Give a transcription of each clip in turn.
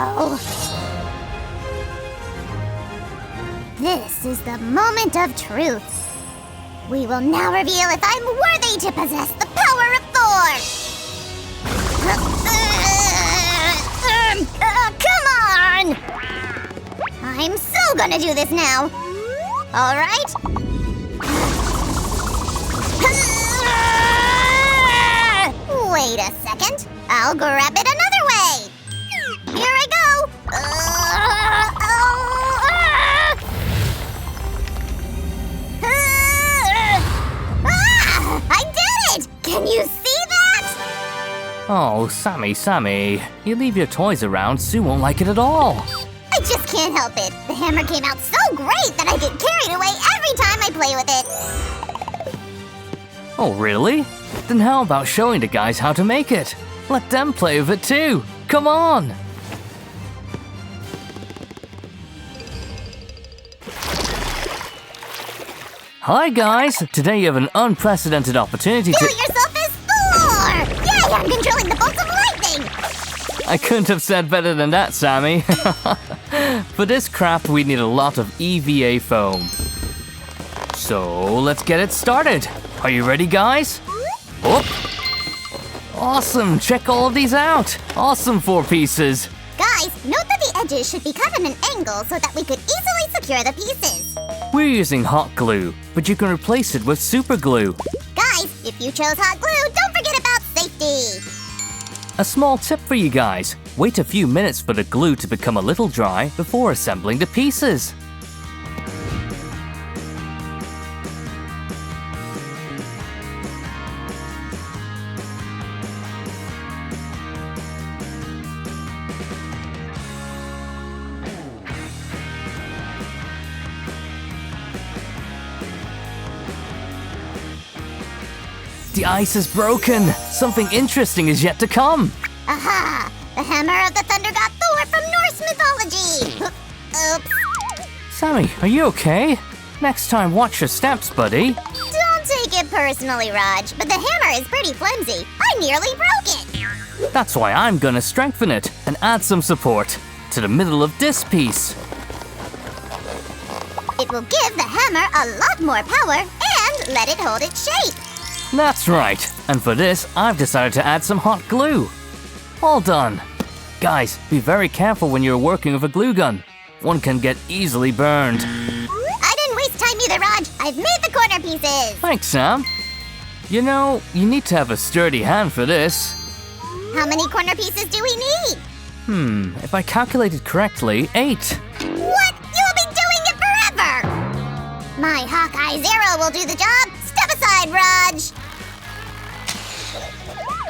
go. This is the moment of truth. We will now reveal if I'm worthy to possess the power of Thor. Come on! I'm so gonna do this now. All right? Wait a second. I'll grab it another way. Here I go. I did it! Can you see that? Oh, Sammy, you leave your toys around, Sue won't like it at all. I just can't help it. The hammer came out so great that I get carried away every time I play with it. Oh, really? Then how about showing the guys how to make it? Let them play with it too. Come on! Hi guys! Today you have an unprecedented opportunity Feel yourself as Thor! Yay, I'm controlling the bolts of lightning! I couldn't have said better than that, Sammy. For this craft, we need a lot of EVA foam. So, let's get it started. Are you ready, guys? Oh! Awesome! Check all of these out! Awesome 4 pieces! Guys, note that the edges should be cut at an angle so that we could easily secure the pieces. We're using hot glue, but you can replace it with super glue. Guys, if you chose hot glue, don't forget about safety. A small tip for you guys. Wait a few minutes for the glue to become a little dry before assembling the pieces. The ice is broken! Something interesting is yet to come! Aha! The hammer of the thunder god Thor from Norse mythology! Oops. Sammy, are you okay? Next time, watch your steps, buddy. Don't take it personally, Raj, but the hammer is pretty flimsy. I nearly broke it! That's why I'm gonna strengthen it and add some support to the middle of this piece. It will give the hammer a lot more power and let it hold its shape. That's right, and for this, I've decided to add some hot glue. All done. Guys, be very careful when you're working with a glue gun. One can get easily burned. I didn't waste time either, Raj. I've made the corner pieces. Thanks, Sam. You know, you need to have a sturdy hand for this. How many corner pieces do we need? If I calculated correctly, 8. What? You'll be doing it forever! My Hawkeye Zero will do the job. Step aside, Raj.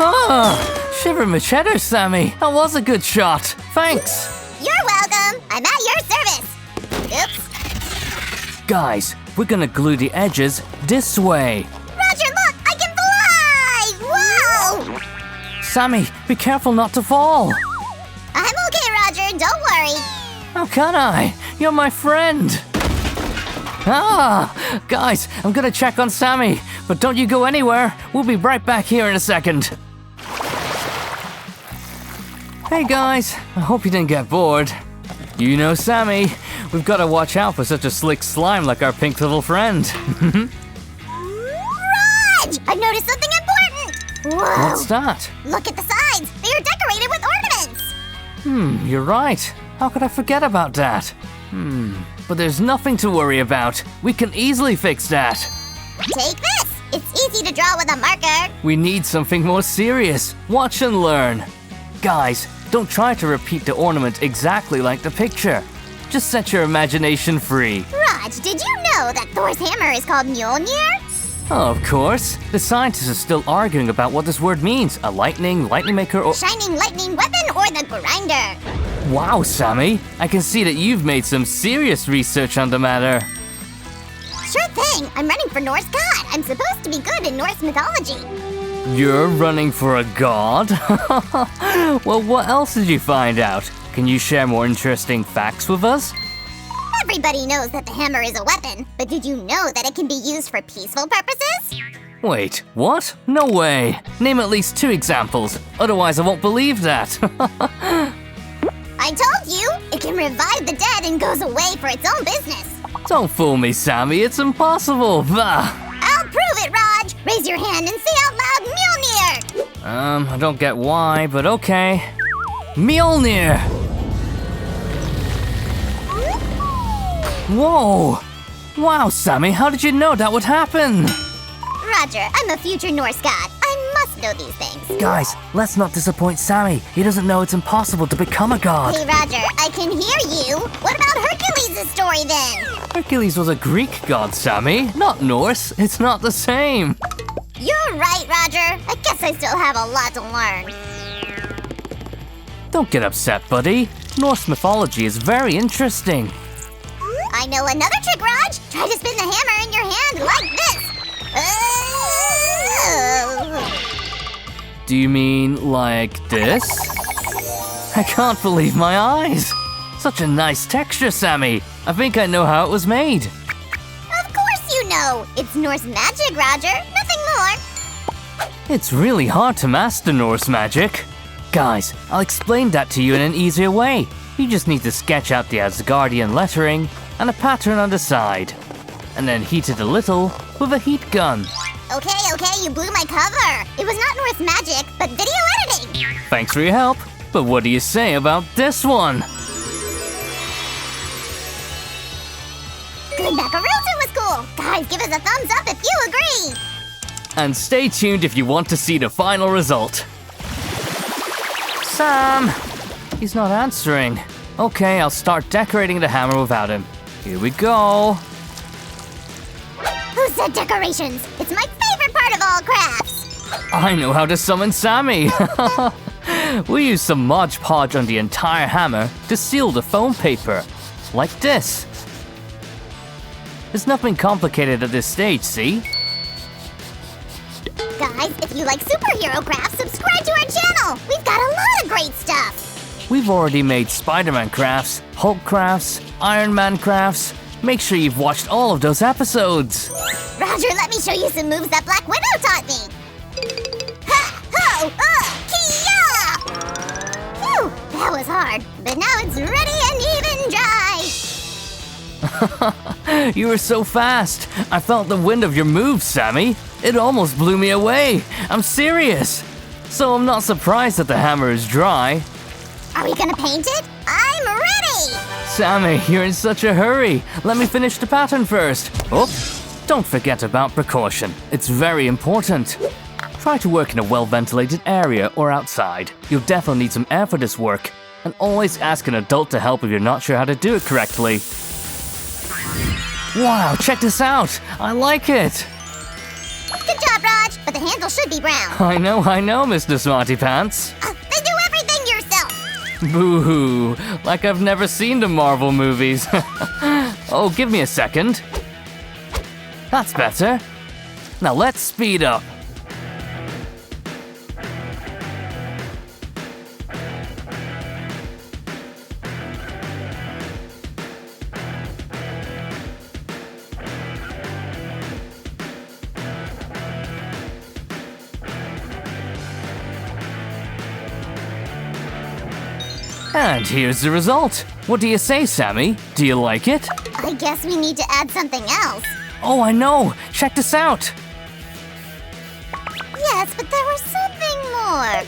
Ah, shiver my cheddar, Sammy. That was a good shot. Thanks. You're welcome. I'm at your service. Oops. Guys, we're gonna glue the edges this way. Roger, look! I can fly! Whoa! Sammy, be careful not to fall. I'm okay, Roger. Don't worry. How can I? You're my friend. Ah, guys, I'm gonna check on Sammy, but don't you go anywhere. We'll be right back here in a second. Hey guys, I hope you didn't get bored. You know Sammy, we've got to watch out for such a slick slime like our pink little friend. Raj! I've noticed something important! Whoa! What's that? Look at the sides! They are decorated with ornaments! You're right. How could I forget about that? But there's nothing to worry about. We can easily fix that. Take this! It's easy to draw with a marker. We need something more serious. Watch and learn. Guys, don't try to repeat the ornament exactly like the picture. Just set your imagination free. Raj, did you know that Thor's hammer is called Mjolnir? Oh, of course. The scientists are still arguing about what this word means. A lightning maker, or... Shining lightning weapon or the grinder? Wow, Sammy. I can see that you've made some serious research on the matter. Sure thing. I'm running for Norse god. I'm supposed to be good in Norse mythology. You're running for a god? Well, what else did you find out? Can you share more interesting facts with us? Everybody knows that the hammer is a weapon, but did you know that it can be used for peaceful purposes? Wait, what? No way. Name at least 2 examples, otherwise I won't believe that. I I told you! It can revive the dead and goes away for its own business. Don't fool me, Sammy. It's impossible. Bah. I'll prove it, Raj! Raise your hand and say out loud, Mjolnir! I don't get why, but okay. Mjolnir! Whoa! Wow, Sammy, how did you know that would happen? Roger, I'm a future Norse god. I must know these things. Guys, let's not disappoint Sammy. He doesn't know it's impossible to become a god. Hey, Roger, I can hear you. What about Hercules' story then? Hercules was a Greek god, Sammy, not Norse. It's not the same. You're right, Roger. I guess I still have a lot to learn. Don't get upset, buddy. Norse mythology is very interesting. I know another trick, Raj. Try to spin the hammer in your hand like this. Do you mean like this? I can't believe my eyes. Such a nice texture, Sammy. I think I know how it was made. Of course you know. It's Norse magic, Roger. Nothing more. It's really hard to master Norse magic. Guys, I'll explain that to you in an easier way. You just need to sketch out the Asgardian lettering and a pattern on the side. And then heat it a little with a heat gun. Okay, you blew my cover. It was not Norse magic, but video editing. Thanks for your help. But what do you say about this one? Good macaroon was cool. Guys, give us a thumbs up if you agree. And stay tuned if you want to see the final result. Sam! He's not answering. Okay, I'll start decorating the hammer without him. Here we go. Who said decorations? It's my favorite part of all crafts. I know how to summon Sammy. We use some Mod Podge on the entire hammer to seal the foam paper. Like this. There's nothing complicated at this stage, see? Guys, if you like superhero crafts, subscribe to our channel. We've got a lot of great stuff. We've already made Spider-Man crafts, Hulk crafts, Iron Man crafts. Make sure you've watched all of those episodes. Roger, let me show you some moves that Black Widow taught me. Ha! Ho! Kia! Whew, that was hard, but now it's ready and even dry. You were so fast. I felt the wind of your moves, Sammy. It almost blew me away. I'm serious. So I'm not surprised that the hammer is dry. Are we gonna paint it? I'm ready! Sammy, you're in such a hurry. Let me finish the pattern first. Oh, don't forget about precaution. It's very important. Try to work in a well-ventilated area or outside. You'll definitely need some air for this work. And always ask an adult to help if you're not sure how to do it correctly. Wow, check this out. I like it. Good job, Raj, but the handle should be brown. I know, Mr. Smarty Pants. Then do everything yourself. Boo-hoo, like I've never seen the Marvel movies. Oh, give me a second. That's better. Now let's speed up. And here's the result. What do you say, Sammy? Do you like it? I guess we need to add something else. Oh, I know. Check this out. Yes, but there was something more.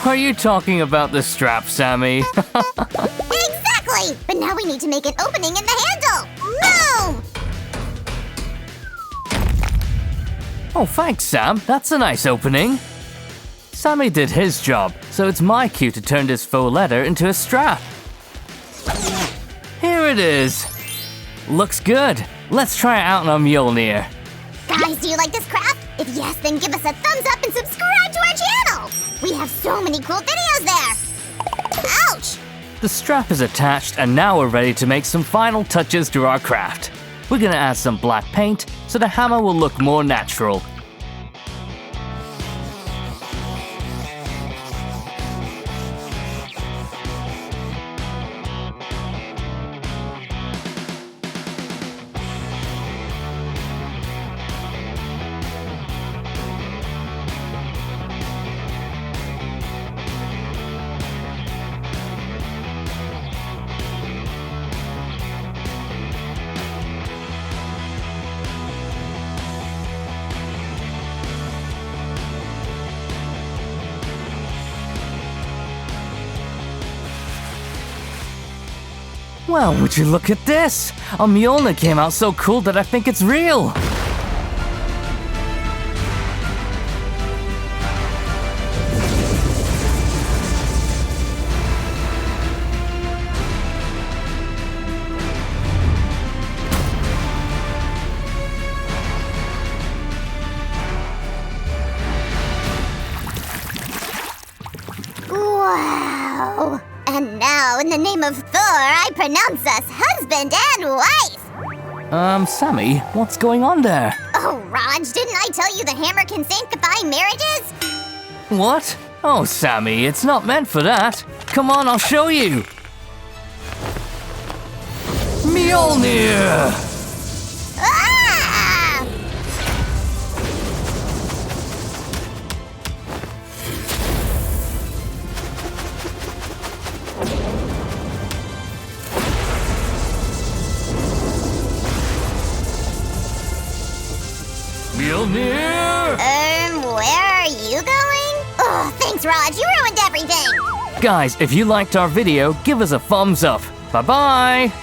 Are you talking about the strap, Sammy? Exactly! But now we need to make an opening in the handle. Boom! Oh, thanks, Sam. That's a nice opening. Sammy did his job, so it's my cue to turn this faux leather into a strap. Here it is. Looks good. Let's try it out on Mjolnir. Guys, do you like this craft? If yes, then give us a thumbs up and subscribe to our channel. We have so many cool videos there. Ouch! The strap is attached, and now we're ready to make some final touches to our craft. We're gonna add some black paint so the hammer will look more natural. Well, would you look at this? Our Mjolnir came out so cool that I think it's real. Wow! And now, in the name of Thor, I pronounce us husband and wife! Sammy, what's going on there? Oh, Raj, didn't I tell you the hammer can sanctify marriages? What? Oh, Sammy, it's not meant for that. Come on, I'll show you. Mjolnir! Ah! Mjolnir! Where are you going? Oh, thanks, Raj, you ruined everything! Guys, if you liked our video, give us a thumbs up. Bye-bye!